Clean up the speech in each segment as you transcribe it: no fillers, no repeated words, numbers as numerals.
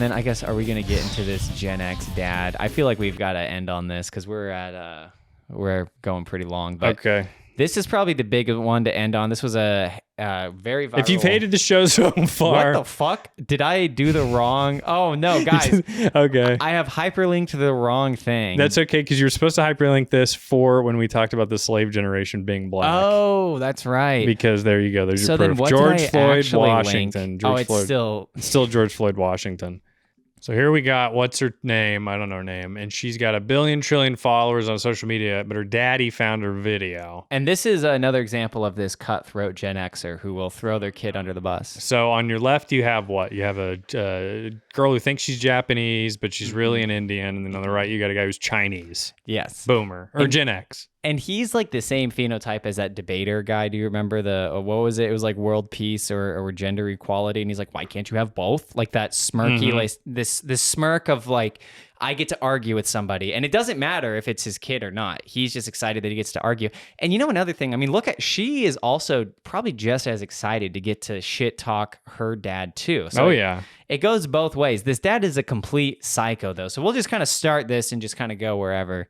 then I guess, are we going to get into this Gen X dad? I feel like we've got to end on this because we're going pretty long. But okay. This is probably the big one to end on. This was a very viral. If you've hated the show so far. What the fuck? Did I do the wrong? Oh, no, guys. Okay. I have hyperlinked the wrong thing. That's okay, because you were supposed to hyperlink this for when we talked about the slave generation being black. Oh, that's right. Because there you go. There's your proof. Then George Floyd, Washington. It's still George Floyd, Washington. So here we got, what's her name? I don't know her name. And she's got 1 billion trillion followers on social media, but her daddy found her video. And this is another example of this cutthroat Gen Xer who will throw their kid under the bus. So on your left, you have what? You have a girl who thinks she's Japanese, but she's really an Indian. And then on the right, you got a guy who's Chinese. Yes. Boomer. Or Gen X. And he's like the same phenotype as that debater guy. Do you remember what was it? It was like world peace or gender equality. And he's like, why can't you have both? Like that smirky, like this smirk of like, I get to argue with somebody. And it doesn't matter if it's his kid or not. He's just excited that he gets to argue. And you know, another thing, I mean, she is also probably just as excited to get to shit talk her dad too. So it goes both ways. This dad is a complete psycho though. So we'll just kind of start this and just kind of go wherever.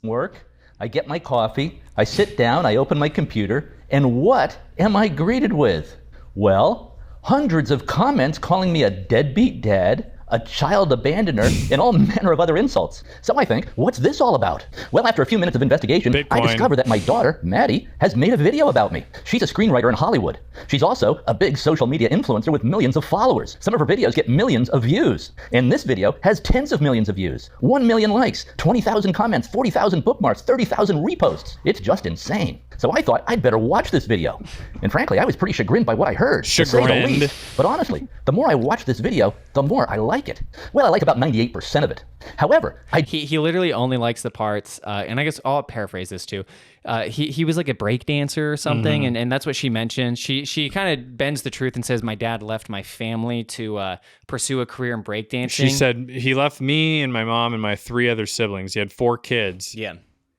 Work. I get my coffee, I sit down, I open my computer, and what am I greeted with? Well, hundreds of comments calling me a deadbeat dad, a child abandoner, and all manner of other insults. So I think, what's this all about? Well, after a few minutes of investigation, Bitcoin. I discover that my daughter, Maddie, has made a video about me. She's a screenwriter in Hollywood. She's also a big social media influencer with millions of followers. Some of her videos get millions of views. And this video has tens of millions of views, 1 million likes, 20,000 comments, 40,000 bookmarks, 30,000 reposts. It's just insane. So I thought I'd better watch this video. And frankly, I was pretty chagrined by what I heard, to say the least. But honestly, the more I watch this video, the more I like it. Well, I like about 98% of it. However, he literally only likes the parts, and I guess I'll paraphrase this too. He was like a break dancer or something, and that's what she mentioned. She kind of bends the truth and says, my dad left my family to pursue a career in breakdancing. She said, he left me and my mom and my 3 other siblings. He had 4 kids. Yeah.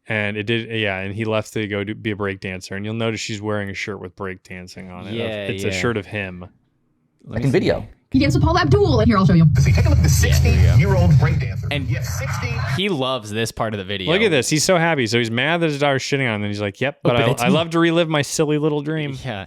And and he left to go to be a breakdancer. And you'll notice she's wearing a shirt with breakdancing on it. Yeah, it's a shirt of him. Second video. He danced with Paula Abdul. Here, I'll show you. See, take a look at the 16-year-old breakdancer. And yes, 16. He loves this part of the video. Look at this. He's so happy. So he's mad that his daughter's shitting on him. And he's like, yep, but I love to relive my silly little dream. Yeah.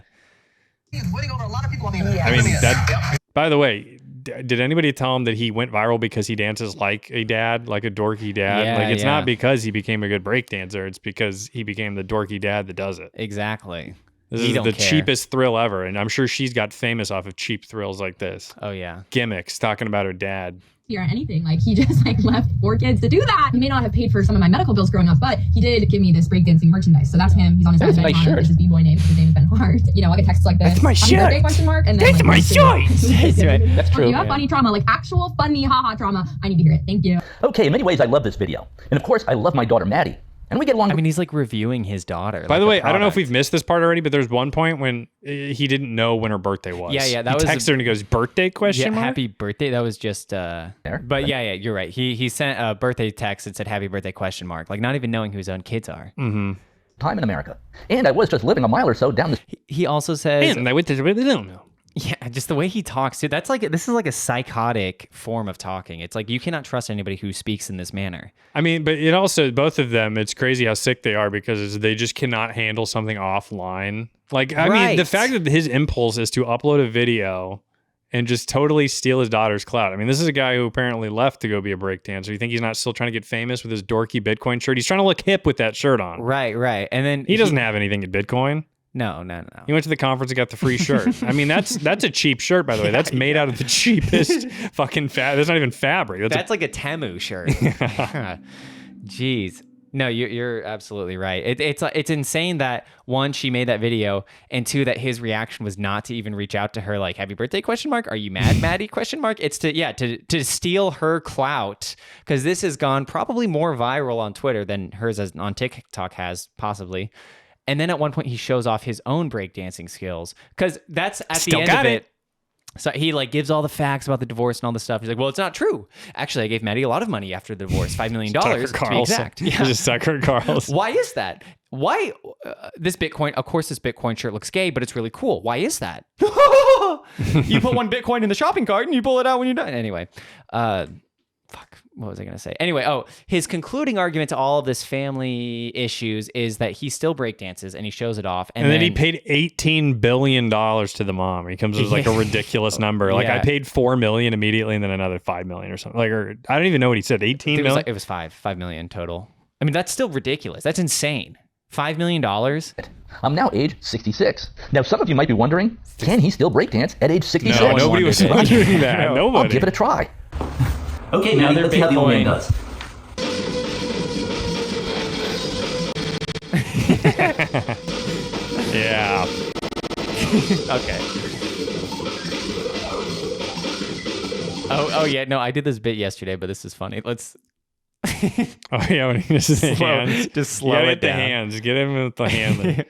He's winning over a lot of people on the internet. I mean, by the way, did anybody tell him that he went viral because he dances like a dad, like a dorky dad? Yeah, like, it's not because he became a good breakdancer. It's because he became the dorky dad that does it. Exactly. This is the cheapest thrill ever. And I'm sure she's got famous off of cheap thrills like this. Oh, yeah. Gimmicks, talking about her dad. Or anything. Like, he just left 4 kids to do that. He may not have paid for some of my medical bills growing up, but he did give me this breakdancing merchandise. So that's him. He's on his Nice shirt. There's his b-boy name. His name is Ben Hart. You know, I get texts like this. That's my Happy birthday, shirt. question mark, and then, That's my shirt. That's true. You have funny trauma, like actual funny haha trauma. I need to hear it. Thank you. Okay, in many ways, I love this video. And of course, I love my daughter, Maddie. And we get along. I mean, he's like reviewing his daughter. By the way, I don't know if we've missed this part already, but there's one point when he didn't know when her birthday was. Yeah, that he was texted her and he goes, birthday question mark? Happy birthday. That was just but yeah, you're right. He sent a birthday text that said happy birthday question mark, like not even knowing who his own kids are. Mm-hmm. Time in America. And I was just living a mile or so down the He also says, and I went to the don't know. Yeah, just the way he talks, dude. This is like a psychotic form of talking. It's like you cannot trust anybody who speaks in this manner. I mean, but it also, both of them, it's crazy how sick they are because they just cannot handle something offline. Like, I mean, the fact that his impulse is to upload a video and just totally steal his daughter's clout. I mean, this is a guy who apparently left to go be a breakdancer. You think he's not still trying to get famous with his dorky Bitcoin shirt? He's trying to look hip with that shirt on. Right. And then he doesn't have anything in Bitcoin. No. He went to the conference and got the free shirt. I mean, that's a cheap shirt, by the way. That's made out of the cheapest fucking That's not even fabric. That's like a Temu shirt. Jeez. No, you're absolutely right. It's insane that 1, she made that video, and 2, that his reaction was not to even reach out to her like happy birthday question mark. Are you mad, Maddie question mark? It's to steal her clout, because this has gone probably more viral on Twitter than hers on TikTok has possibly. And then at one point he shows off his own breakdancing skills, because that's at the end of it. So he like gives all the facts about the divorce and all the stuff. He's like, well, it's not true. Actually, I gave Maddie a lot of money after the divorce, $5 million to be exact. Yeah. Just Tucker Carlson. Why is that? Why this Bitcoin? Of course, this Bitcoin shirt looks gay, but it's really cool. Why is that? You put 1 Bitcoin in the shopping cart and you pull it out when you're done. Anyway, what was I going to say? Anyway, his concluding argument to all of this family issues is that he still breakdances and he shows it off. And then he paid $18 billion to the mom. He comes with like a ridiculous number. Like I paid $4 million immediately and then another $5 million or something. Like, or I don't even know what he said. 18 million? It was $5 million total. I mean, that's still ridiculous. That's insane. $5 million. I'm now age 66. Now, some of you might be wondering, can he still breakdance at age 66? No, nobody was wondering that. Nobody. I'll give it a try. Okay, now let's see how the old man does. Yeah. Okay. Oh yeah, no, I did this bit yesterday, but this is funny. Let's. Oh yeah, when he uses the hands, just slow it down. The hands, get him with the hand.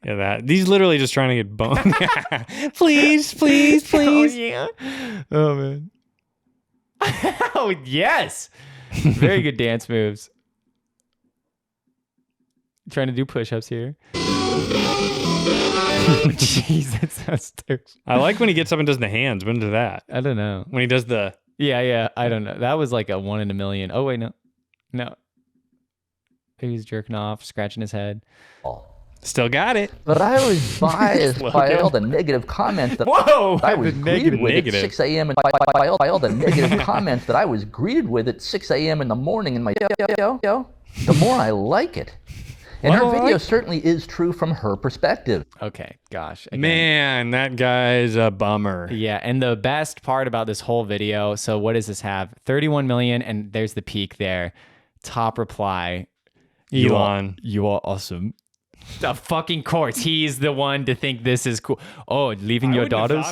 Yeah, that he's literally just trying to get boned. Please. Oh yeah. Oh man. Oh yes. Very good dance moves. Trying to do push-ups here. Jeez, that sounds terrible. I like when he gets up and does the hands. When does that? I don't know. When he does the... Yeah. I don't know. That was like a 1 in a million. Oh, wait, no. He's jerking off, scratching his head. Still got it. But I was biased by all the negative comments that I was greeted with at 6 a.m. and by all the negative comments that I was greeted with at 6 a.m. in the morning in my the more I like it. And her video certainly is true from her perspective. Okay, gosh. Again. Man, that guy's a bummer. Yeah, and the best part about this whole video, so what does this have? 31 million, and there's the peak there. Top reply. Elon. You are awesome. Of fucking course, he's the one to think this is cool. Oh, leaving your daughters?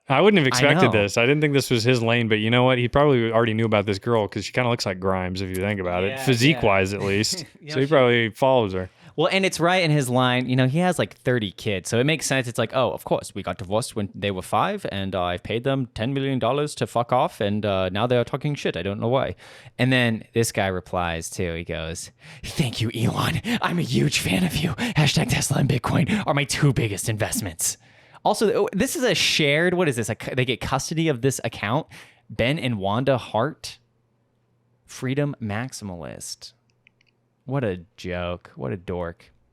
I wouldn't have expected this. I didn't think this was his lane, but you know what? He probably already knew about this girl because she kind of looks like Grimes if you think about it, physique-wise at least. So he probably follows her. Well, and it's right in his line. You know, he has like 30 kids, so it makes sense. It's like, oh, of course, we got divorced when they were 5, and I've paid them $10 million to fuck off, and now they're talking shit. I don't know why. And then this guy replies too. He goes, "Thank you, Elon. I'm a huge fan of you. Hashtag Tesla and Bitcoin are my 2 biggest investments." Also, this is a shared. What is this? They get custody of this account. Ben and Wanda Hart, Freedom Maximalist. What a joke. What a dork.